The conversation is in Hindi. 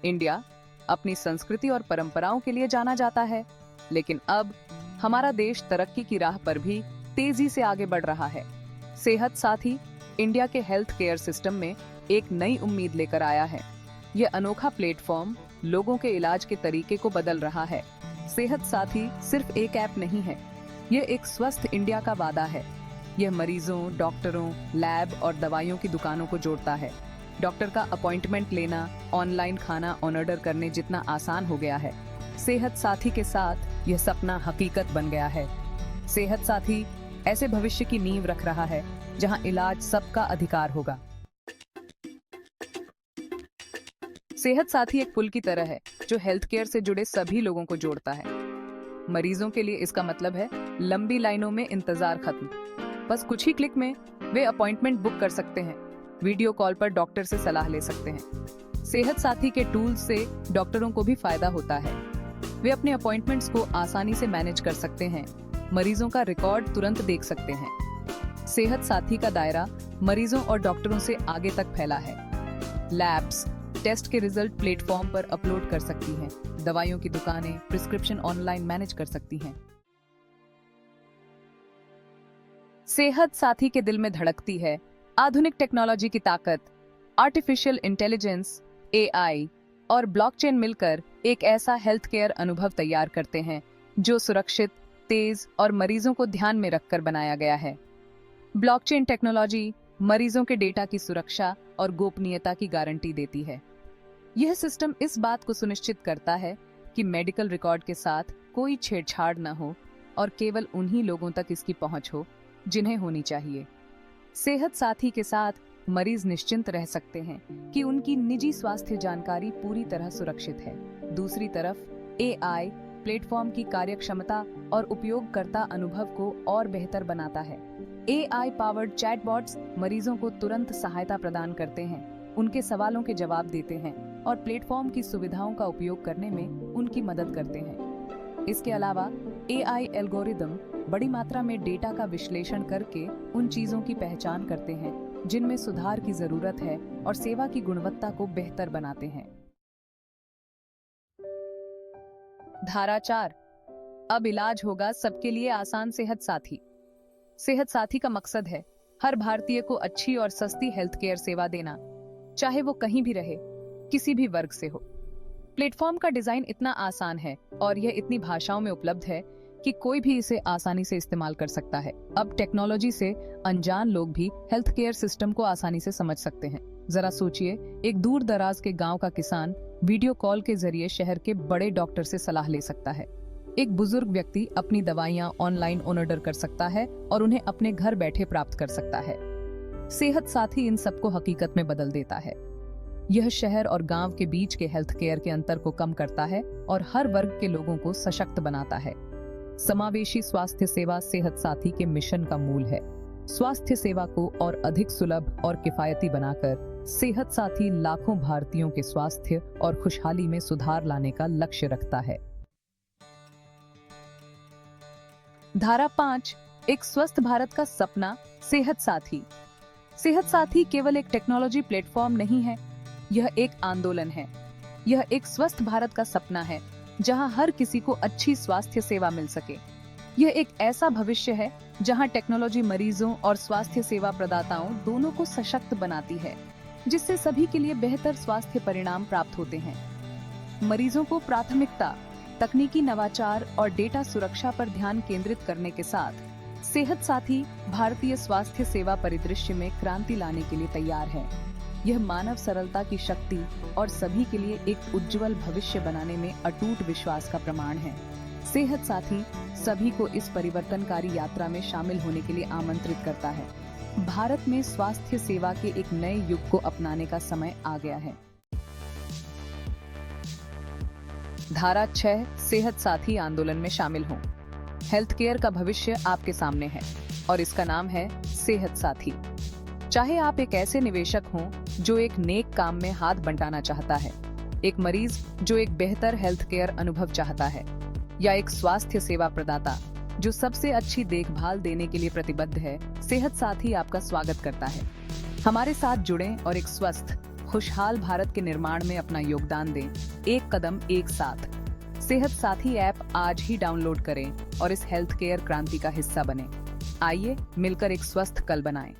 इंडिया अपनी संस्कृति और परंपराओं के लिए जाना जाता है, लेकिन अब हमारा देश तरक्की की राह पर भी तेजी से आगे बढ़ रहा है। सेहत साथी इंडिया के हेल्थ केयर सिस्टम में एक नई उम्मीद लेकर आया है। यह अनोखा प्लेटफॉर्म लोगों के इलाज के तरीके को बदल रहा है। सेहत साथी सिर्फ एक ऐप नहीं है, यह एक स्वस्थ इंडिया का वादा है। यह मरीजों, डॉक्टरों, लैब और दवाइयों की दुकानों को जोड़ता है। डॉक्टर का अपॉइंटमेंट लेना, ऑनलाइन खाना ऑर्डर करने जितना आसान हो गया है। सेहत साथी के साथ यह सपना हकीकत बन गया है। सेहत साथी ऐसे भविष्य की नींव रख रहा है जहां इलाज सबका अधिकार होगा। सेहत साथी एक पुल की तरह है जो हेल्थ केयर से जुड़े सभी लोगों को जोड़ता है। मरीजों के लिए इसका मतलब है लंबी लाइनों में इंतजार खत्म। बस कुछ ही क्लिक में वे अपॉइंटमेंट बुक कर सकते हैं, वीडियो कॉल पर डॉक्टर से सलाह ले सकते हैं। सेहत साथी के टूल्स से डॉक्टरों को भी फायदा होता है। वे अपने अपॉइंटमेंट्स को आसानी से मैनेज कर सकते हैं, मरीजों का रिकॉर्ड तुरंत देख सकते हैं। सेहत साथी का दायरा मरीजों और डॉक्टरों से आगे तक फैला है। लैब्स टेस्ट के रिजल्ट प्लेटफॉर्म पर अपलोड कर सकती हैं, दवाइयों की दुकानें प्रिस्क्रिप्शन ऑनलाइन मैनेज कर सकती हैं। सेहत साथी के दिल में धड़कती है आधुनिक टेक्नोलॉजी की ताकत। आर्टिफिशियल इंटेलिजेंस, एआई और ब्लॉकचेन मिलकर एक ऐसा हेल्थ केयर अनुभव तैयार करते हैं जो सुरक्षित, तेज और मरीजों को ध्यान में रखकर बनाया गया है। ब्लॉकचेन टेक्नोलॉजी मरीजों के डेटा की सुरक्षा और गोपनीयता की गारंटी देती है। यह सिस्टम इस बात को सुनिश्चित करता है कि मेडिकल रिकॉर्ड के साथ कोई छेड़छाड़ न हो और केवल उन्हीं लोगों तक इसकी पहुंच हो जिन्हें होनी चाहिए। सेहत साथी के साथ मरीज निश्चिंत रह सकते हैं कि उनकी निजी स्वास्थ्य जानकारी पूरी तरह सुरक्षित है। दूसरी तरफ एआई प्लेटफॉर्म की कार्यक्षमता और उपयोगकर्ता अनुभव को और बेहतर बनाता है। एआई पावर्ड चैटबॉट्स मरीजों को तुरंत सहायता प्रदान करते हैं, उनके सवालों के जवाब देते हैं और प्लेटफॉर्म की सुविधाओं का उपयोग करने में उनकी मदद करते हैं। इसके अलावा एआई एल्गोरिदम बड़ी मात्रा में डेटा का विश्लेषण करके उन चीजों की पहचान करते हैं जिनमें सुधार की जरूरत है और सेवा की गुणवत्ता को बेहतर बनाते हैं। धारा 4, अब इलाज होगा सबके लिए आसान सेहत साथी। सेहत साथी का मकसद है हर भारतीय को अच्छी और सस्ती हेल्थ केयर सेवा देना, चाहे वो कहीं भी रहे, किसी भी वर्ग से हो। प्लेटफॉर्म का डिजाइन इतना आसान है और यह इतनी भाषाओं में उपलब्ध है कि कोई भी इसे आसानी से इस्तेमाल कर सकता है। अब टेक्नोलॉजी से अनजान लोग भी हेल्थ केयर सिस्टम को आसानी से समझ सकते हैं। जरा सोचिए, एक दूर दराज के गांव का किसान वीडियो कॉल के जरिए शहर के बड़े डॉक्टर से सलाह ले सकता है। एक बुजुर्ग व्यक्ति अपनी दवाइयां ऑनलाइन ऑर्डर कर सकता है और उन्हें अपने घर बैठे प्राप्त कर सकता है। सेहत साथी इन सबको हकीकत में बदल देता है। यह शहर और गांव के बीच के हेल्थ केयर के अंतर को कम करता है और हर वर्ग के लोगों को सशक्त बनाता है। समावेशी स्वास्थ्य सेवा सेहत साथी के मिशन का मूल है। स्वास्थ्य सेवा को और अधिक सुलभ और किफायती बनाकर सेहत साथी लाखों भारतीयों के स्वास्थ्य और खुशहाली में सुधार लाने का लक्ष्य रखता है। धारा 5, एक स्वस्थ भारत का सपना। सेहत साथी। सेहत साथी केवल एक टेक्नोलॉजी प्लेटफॉर्म नहीं है, यह एक आंदोलन है। यह एक स्वस्थ भारत का सपना है जहां हर किसी को अच्छी स्वास्थ्य सेवा मिल सके। यह एक ऐसा भविष्य है जहां टेक्नोलॉजी मरीजों और स्वास्थ्य सेवा प्रदाताओं दोनों को सशक्त बनाती है, जिससे सभी के लिए बेहतर स्वास्थ्य परिणाम प्राप्त होते हैं। मरीजों को प्राथमिकता, तकनीकी नवाचार और डेटा सुरक्षा पर ध्यान केंद्रित करने के साथ सेहत साथी भारतीय स्वास्थ्य सेवा परिदृश्य में क्रांति लाने के लिए तैयार है। यह मानव सरलता की शक्ति और सभी के लिए एक उज्जवल भविष्य बनाने में अटूट विश्वास का प्रमाण है। सेहत साथी सभी को इस परिवर्तनकारी यात्रा में शामिल होने के लिए आमंत्रित करता है। भारत में स्वास्थ्य सेवा के एक नए युग को अपनाने का समय आ गया है। धारा 6, सेहत साथी आंदोलन में शामिल हों। हेल्थ केयर का भविष्य आपके सामने है और इसका नाम है सेहत साथी। चाहे आप एक ऐसे निवेशक हों जो एक नेक काम में हाथ बंटाना चाहता है, एक मरीज जो एक बेहतर हेल्थ केयर अनुभव चाहता है, या एक स्वास्थ्य सेवा प्रदाता जो सबसे अच्छी देखभाल देने के लिए प्रतिबद्ध है, सेहत साथी आपका स्वागत करता है। हमारे साथ जुड़ें और एक स्वस्थ, खुशहाल भारत के निर्माण में अपना योगदान दें। एक कदम एक साथ। सेहत साथी ऐप आज ही डाउनलोड करें और इस हेल्थ केयर क्रांति का हिस्सा बनें। आइए मिलकर एक स्वस्थ कल बनाएं।